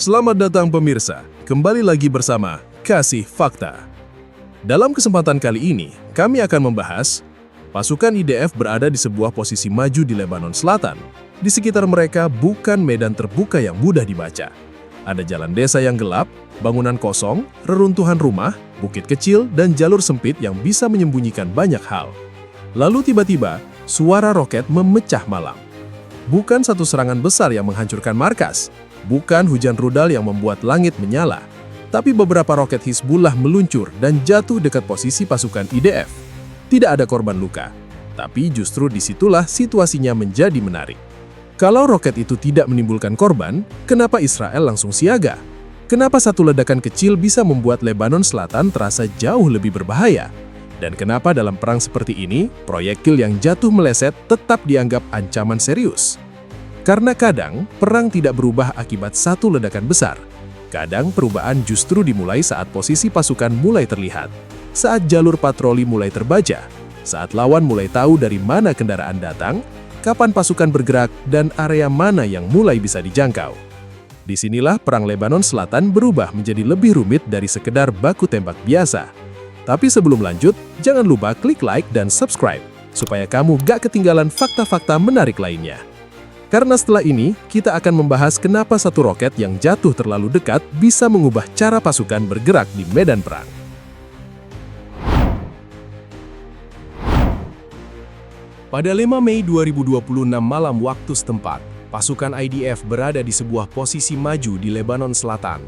Selamat datang pemirsa, kembali lagi bersama Kasih Fakta. Dalam kesempatan kali ini, kami akan membahas pasukan IDF berada di sebuah posisi maju di Lebanon Selatan. Di sekitar mereka bukan medan terbuka yang mudah dibaca. Ada jalan desa yang gelap, bangunan kosong, reruntuhan rumah, bukit kecil, dan jalur sempit yang bisa menyembunyikan banyak hal. Lalu tiba-tiba, suara roket memecah malam. Bukan satu serangan besar yang menghancurkan markas, bukan hujan rudal yang membuat langit menyala, tapi beberapa roket Hizbullah meluncur dan jatuh dekat posisi pasukan IDF. Tidak ada korban luka, tapi justru disitulah situasinya menjadi menarik. Kalau roket itu tidak menimbulkan korban, kenapa Israel langsung siaga? Kenapa satu ledakan kecil bisa membuat Lebanon Selatan terasa jauh lebih berbahaya? Dan kenapa dalam perang seperti ini, proyektil yang jatuh meleset tetap dianggap ancaman serius? Karena kadang, perang tidak berubah akibat satu ledakan besar. Kadang perubahan justru dimulai saat posisi pasukan mulai terlihat, saat jalur patroli mulai terbaca, saat lawan mulai tahu dari mana kendaraan datang, kapan pasukan bergerak, dan area mana yang mulai bisa dijangkau. Disinilah perang Lebanon Selatan berubah menjadi lebih rumit dari sekedar baku tembak biasa. Tapi sebelum lanjut, jangan lupa klik like dan subscribe, supaya kamu gak ketinggalan fakta-fakta menarik lainnya. Karena setelah ini, kita akan membahas kenapa satu roket yang jatuh terlalu dekat bisa mengubah cara pasukan bergerak di medan perang. Pada 5 Mei 2026 malam waktu setempat, pasukan IDF berada di sebuah posisi maju di Lebanon Selatan.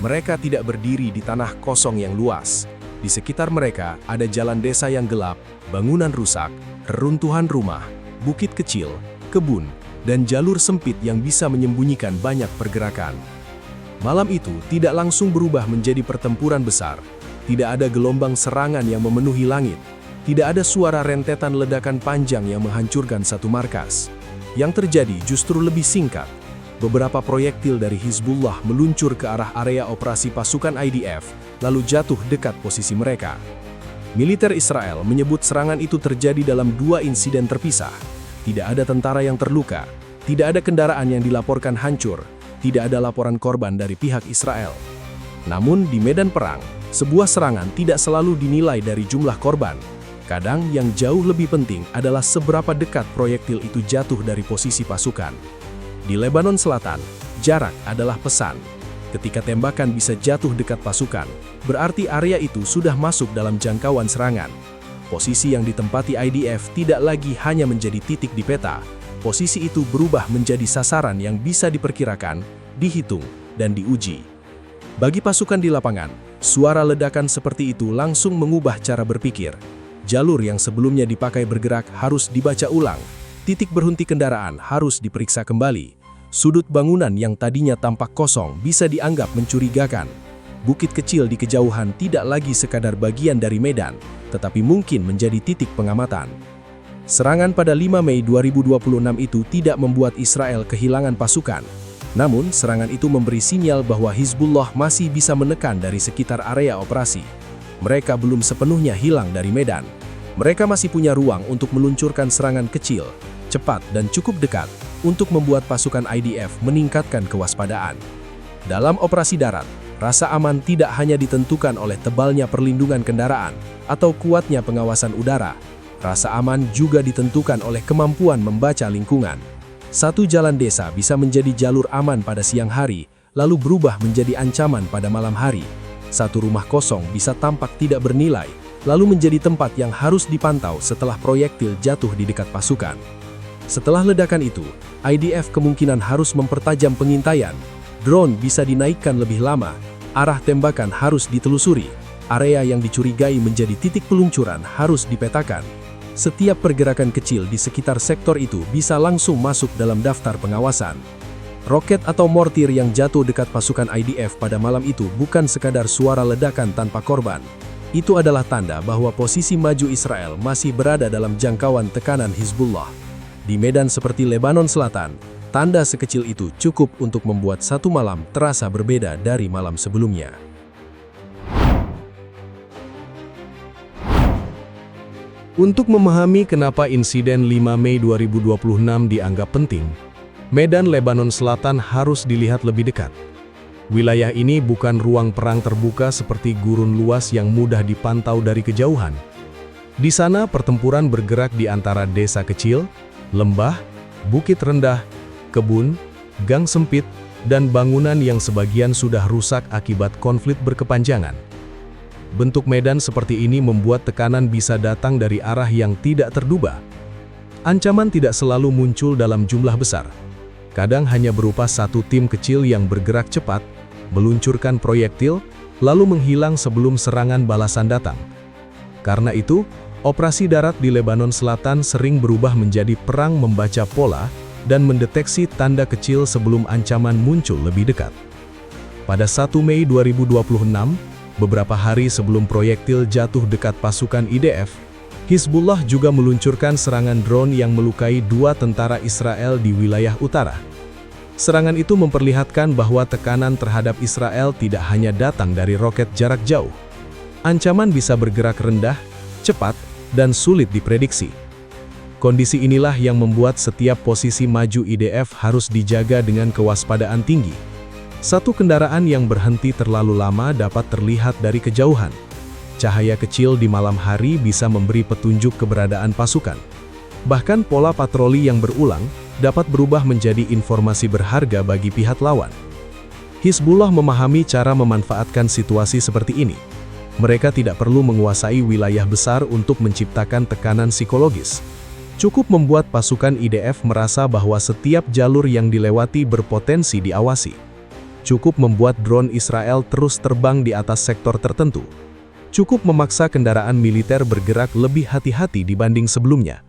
Mereka tidak berdiri di tanah kosong yang luas. Di sekitar mereka ada jalan desa yang gelap, bangunan rusak, reruntuhan rumah, bukit kecil, kebun, dan jalur sempit yang bisa menyembunyikan banyak pergerakan. Malam itu tidak langsung berubah menjadi pertempuran besar. Tidak ada gelombang serangan yang memenuhi langit. Tidak ada suara rentetan ledakan panjang yang menghancurkan satu markas. Yang terjadi justru lebih singkat. Beberapa proyektil dari Hizbullah meluncur ke arah area operasi pasukan IDF, lalu jatuh dekat posisi mereka. Militer Israel menyebut serangan itu terjadi dalam dua insiden terpisah. Tidak ada tentara yang terluka, tidak ada kendaraan yang dilaporkan hancur, tidak ada laporan korban dari pihak Israel. Namun di medan perang, sebuah serangan tidak selalu dinilai dari jumlah korban. Kadang yang jauh lebih penting adalah seberapa dekat proyektil itu jatuh dari posisi pasukan. Di Lebanon Selatan, jarak adalah pesan. Ketika tembakan bisa jatuh dekat pasukan, berarti area itu sudah masuk dalam jangkauan serangan. Posisi yang ditempati IDF tidak lagi hanya menjadi titik di peta. Posisi itu berubah menjadi sasaran yang bisa diperkirakan, dihitung, dan diuji. Bagi pasukan di lapangan, suara ledakan seperti itu langsung mengubah cara berpikir. Jalur yang sebelumnya dipakai bergerak harus dibaca ulang. Titik berhenti kendaraan harus diperiksa kembali. Sudut bangunan yang tadinya tampak kosong bisa dianggap mencurigakan. Bukit kecil di kejauhan tidak lagi sekadar bagian dari medan, tetapi mungkin menjadi titik pengamatan. Serangan pada 5 Mei 2026 itu tidak membuat Israel kehilangan pasukan. Namun, serangan itu memberi sinyal bahwa Hizbullah masih bisa menekan dari sekitar area operasi. Mereka belum sepenuhnya hilang dari medan. Mereka masih punya ruang untuk meluncurkan serangan kecil, cepat dan cukup dekat untuk membuat pasukan IDF meningkatkan kewaspadaan. Dalam operasi darat, rasa aman tidak hanya ditentukan oleh tebalnya perlindungan kendaraan atau kuatnya pengawasan udara. Rasa aman juga ditentukan oleh kemampuan membaca lingkungan. Satu jalan desa bisa menjadi jalur aman pada siang hari, lalu berubah menjadi ancaman pada malam hari. Satu rumah kosong bisa tampak tidak bernilai, lalu menjadi tempat yang harus dipantau setelah proyektil jatuh di dekat pasukan. Setelah ledakan itu, IDF kemungkinan harus mempertajam pengintaian. Drone bisa dinaikkan lebih lama, arah tembakan harus ditelusuri, area yang dicurigai menjadi titik peluncuran harus dipetakan. Setiap pergerakan kecil di sekitar sektor itu bisa langsung masuk dalam daftar pengawasan. Roket atau mortir yang jatuh dekat pasukan IDF pada malam itu bukan sekadar suara ledakan tanpa korban. Itu adalah tanda bahwa posisi maju Israel masih berada dalam jangkauan tekanan Hizbullah. Di medan seperti Lebanon Selatan, tanda sekecil itu cukup untuk membuat satu malam terasa berbeda dari malam sebelumnya. Untuk memahami kenapa insiden 5 Mei 2026 dianggap penting, medan Lebanon Selatan harus dilihat lebih dekat. Wilayah ini bukan ruang perang terbuka seperti gurun luas yang mudah dipantau dari kejauhan. Di sana pertempuran bergerak di antara desa kecil, lembah, bukit rendah, kebun, gang sempit, dan bangunan yang sebagian sudah rusak akibat konflik berkepanjangan. Bentuk medan seperti ini membuat tekanan bisa datang dari arah yang tidak terduga. Ancaman tidak selalu muncul dalam jumlah besar. Kadang hanya berupa satu tim kecil yang bergerak cepat, meluncurkan proyektil, lalu menghilang sebelum serangan balasan datang. Karena itu, operasi darat di Lebanon Selatan sering berubah menjadi perang membaca pola dan mendeteksi tanda kecil sebelum ancaman muncul lebih dekat. Pada 1 Mei 2026, beberapa hari sebelum proyektil jatuh dekat pasukan IDF, Hizbullah juga meluncurkan serangan drone yang melukai 2 tentara Israel di wilayah utara. Serangan itu memperlihatkan bahwa tekanan terhadap Israel tidak hanya datang dari roket jarak jauh. Ancaman bisa bergerak rendah, cepat, dan sulit diprediksi. Kondisi inilah yang membuat setiap posisi maju IDF harus dijaga dengan kewaspadaan tinggi. Satu kendaraan yang berhenti terlalu lama dapat terlihat dari kejauhan. Cahaya kecil di malam hari bisa memberi petunjuk keberadaan pasukan. Bahkan pola patroli yang berulang dapat berubah menjadi informasi berharga bagi pihak lawan. Hizbullah memahami cara memanfaatkan situasi seperti ini. Mereka tidak perlu menguasai wilayah besar untuk menciptakan tekanan psikologis. Cukup membuat pasukan IDF merasa bahwa setiap jalur yang dilewati berpotensi diawasi. Cukup membuat drone Israel terus terbang di atas sektor tertentu. Cukup memaksa kendaraan militer bergerak lebih hati-hati dibanding sebelumnya.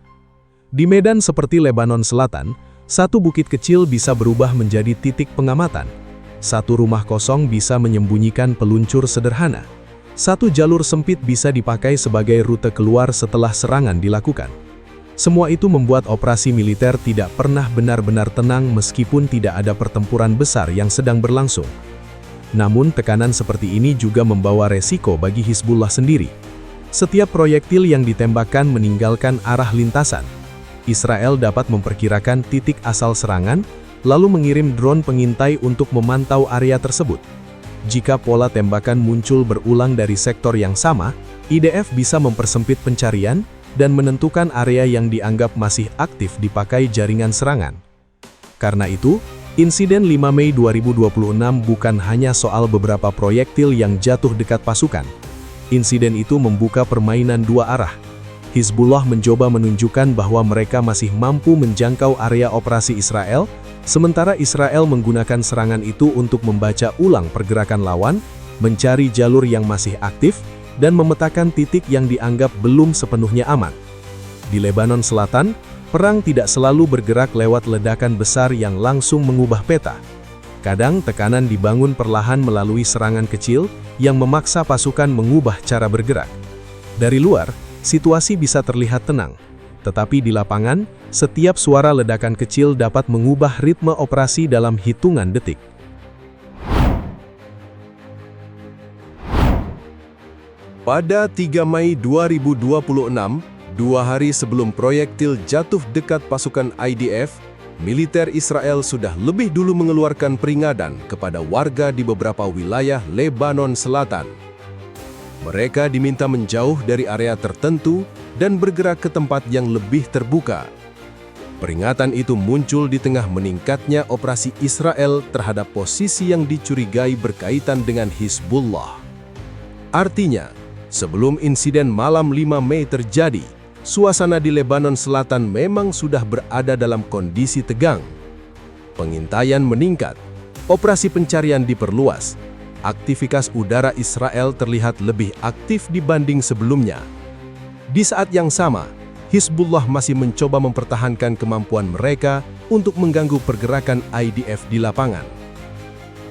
Di medan seperti Lebanon Selatan, satu bukit kecil bisa berubah menjadi titik pengamatan. Satu rumah kosong bisa menyembunyikan peluncur sederhana. Satu jalur sempit bisa dipakai sebagai rute keluar setelah serangan dilakukan. Semua itu membuat operasi militer tidak pernah benar-benar tenang meskipun tidak ada pertempuran besar yang sedang berlangsung. Namun tekanan seperti ini juga membawa resiko bagi Hizbullah sendiri. Setiap proyektil yang ditembakkan meninggalkan arah lintasan. Israel dapat memperkirakan titik asal serangan, lalu mengirim drone pengintai untuk memantau area tersebut. Jika pola tembakan muncul berulang dari sektor yang sama, IDF bisa mempersempit pencarian dan menentukan area yang dianggap masih aktif dipakai jaringan serangan. Karena itu, insiden 5 Mei 2026 bukan hanya soal beberapa proyektil yang jatuh dekat pasukan. Insiden itu membuka permainan dua arah. Hizbullah mencoba menunjukkan bahwa mereka masih mampu menjangkau area operasi Israel, sementara Israel menggunakan serangan itu untuk membaca ulang pergerakan lawan, mencari jalur yang masih aktif, dan memetakan titik yang dianggap belum sepenuhnya aman. Di Lebanon Selatan, perang tidak selalu bergerak lewat ledakan besar yang langsung mengubah peta. Kadang tekanan dibangun perlahan melalui serangan kecil yang memaksa pasukan mengubah cara bergerak. Dari luar, situasi bisa terlihat tenang, tetapi di lapangan, setiap suara ledakan kecil dapat mengubah ritme operasi dalam hitungan detik. Pada 3 Mei 2026, 2 hari sebelum proyektil jatuh dekat pasukan IDF, militer Israel sudah lebih dulu mengeluarkan peringatan kepada warga di beberapa wilayah Lebanon Selatan. Mereka diminta menjauh dari area tertentu dan bergerak ke tempat yang lebih terbuka. Peringatan itu muncul di tengah meningkatnya operasi Israel terhadap posisi yang dicurigai berkaitan dengan Hizbullah. Artinya, sebelum insiden malam 5 Mei terjadi, suasana di Lebanon Selatan memang sudah berada dalam kondisi tegang. Pengintaian meningkat, operasi pencarian diperluas, aktivitas udara Israel terlihat lebih aktif dibanding sebelumnya. Di saat yang sama, Hizbullah masih mencoba mempertahankan kemampuan mereka untuk mengganggu pergerakan IDF di lapangan.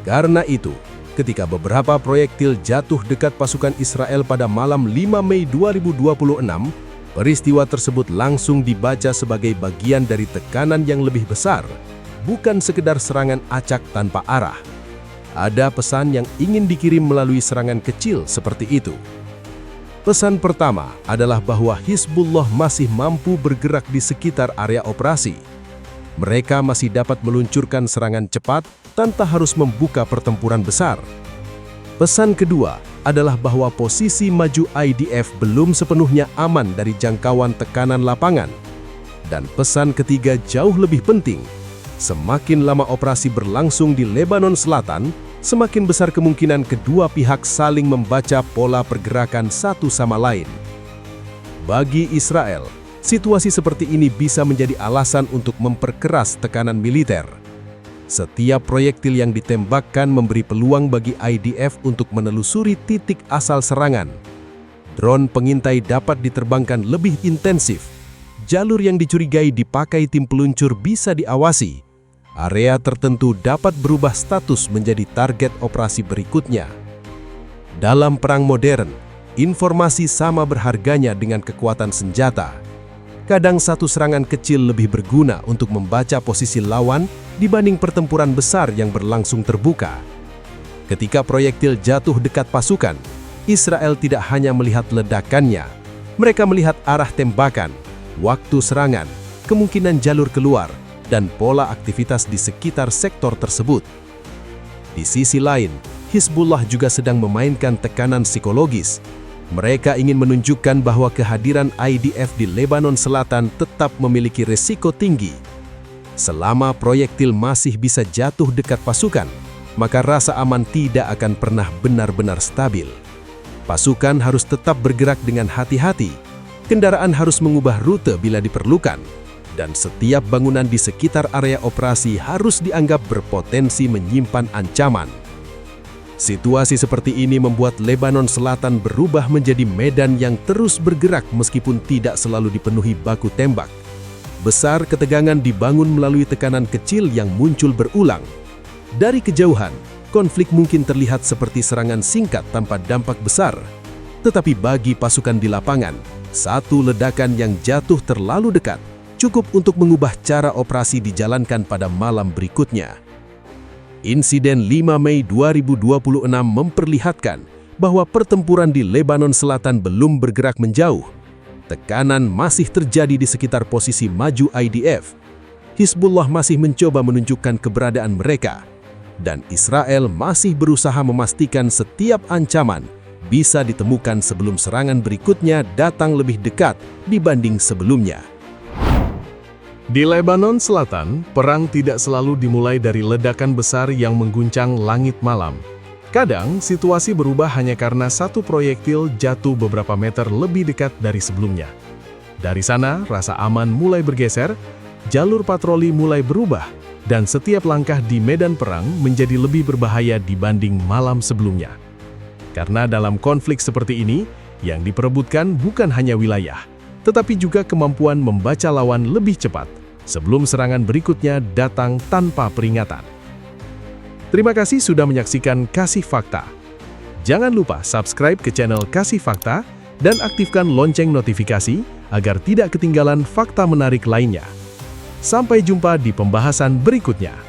Karena itu, ketika beberapa proyektil jatuh dekat pasukan Israel pada malam 5 Mei 2026, peristiwa tersebut langsung dibaca sebagai bagian dari tekanan yang lebih besar, bukan sekedar serangan acak tanpa arah. Ada pesan yang ingin dikirim melalui serangan kecil seperti itu. Pesan pertama adalah bahwa Hizbullah masih mampu bergerak di sekitar area operasi. Mereka masih dapat meluncurkan serangan cepat, tanpa harus membuka pertempuran besar. Pesan kedua adalah bahwa posisi maju IDF belum sepenuhnya aman dari jangkauan tekanan lapangan. Dan pesan ketiga jauh lebih penting, semakin lama operasi berlangsung di Lebanon Selatan, semakin besar kemungkinan kedua pihak saling membaca pola pergerakan satu sama lain. Bagi Israel, situasi seperti ini bisa menjadi alasan untuk memperkeras tekanan militer. Setiap proyektil yang ditembakkan memberi peluang bagi IDF untuk menelusuri titik asal serangan. Drone pengintai dapat diterbangkan lebih intensif. Jalur yang dicurigai dipakai tim peluncur bisa diawasi. Area tertentu dapat berubah status menjadi target operasi berikutnya. Dalam perang modern, informasi sama berharganya dengan kekuatan senjata. Kadang satu serangan kecil lebih berguna untuk membaca posisi lawan dibanding pertempuran besar yang berlangsung terbuka. Ketika proyektil jatuh dekat pasukan, Israel tidak hanya melihat ledakannya, mereka melihat arah tembakan, waktu serangan, kemungkinan jalur keluar, dan pola aktivitas di sekitar sektor tersebut. Di sisi lain, Hizbullah juga sedang memainkan tekanan psikologis. Mereka ingin menunjukkan bahwa kehadiran IDF di Lebanon Selatan tetap memiliki risiko tinggi. Selama proyektil masih bisa jatuh dekat pasukan, maka rasa aman tidak akan pernah benar-benar stabil. Pasukan harus tetap bergerak dengan hati-hati, kendaraan harus mengubah rute bila diperlukan, dan setiap bangunan di sekitar area operasi harus dianggap berpotensi menyimpan ancaman. Situasi seperti ini membuat Lebanon Selatan berubah menjadi medan yang terus bergerak meskipun tidak selalu dipenuhi baku tembak. Besar ketegangan dibangun melalui tekanan kecil yang muncul berulang. Dari kejauhan, konflik mungkin terlihat seperti serangan singkat tanpa dampak besar. Tetapi bagi pasukan di lapangan, satu ledakan yang jatuh terlalu dekat cukup untuk mengubah cara operasi dijalankan pada malam berikutnya. Insiden 5 Mei 2026 memperlihatkan bahwa pertempuran di Lebanon Selatan belum bergerak menjauh. Tekanan masih terjadi di sekitar posisi maju IDF. Hizbullah masih mencoba menunjukkan keberadaan mereka. Dan Israel masih berusaha memastikan setiap ancaman bisa ditemukan sebelum serangan berikutnya datang lebih dekat dibanding sebelumnya. Di Lebanon Selatan, perang tidak selalu dimulai dari ledakan besar yang mengguncang langit malam. Kadang, situasi berubah hanya karena satu proyektil jatuh beberapa meter lebih dekat dari sebelumnya. Dari sana, rasa aman mulai bergeser, jalur patroli mulai berubah, dan setiap langkah di medan perang menjadi lebih berbahaya dibanding malam sebelumnya. Karena dalam konflik seperti ini, yang diperebutkan bukan hanya wilayah, tetapi juga kemampuan membaca lawan lebih cepat sebelum serangan berikutnya datang tanpa peringatan. Terima kasih sudah menyaksikan Kasih Fakta. Jangan lupa subscribe ke channel Kasih Fakta dan aktifkan lonceng notifikasi agar tidak ketinggalan fakta menarik lainnya. Sampai jumpa di pembahasan berikutnya.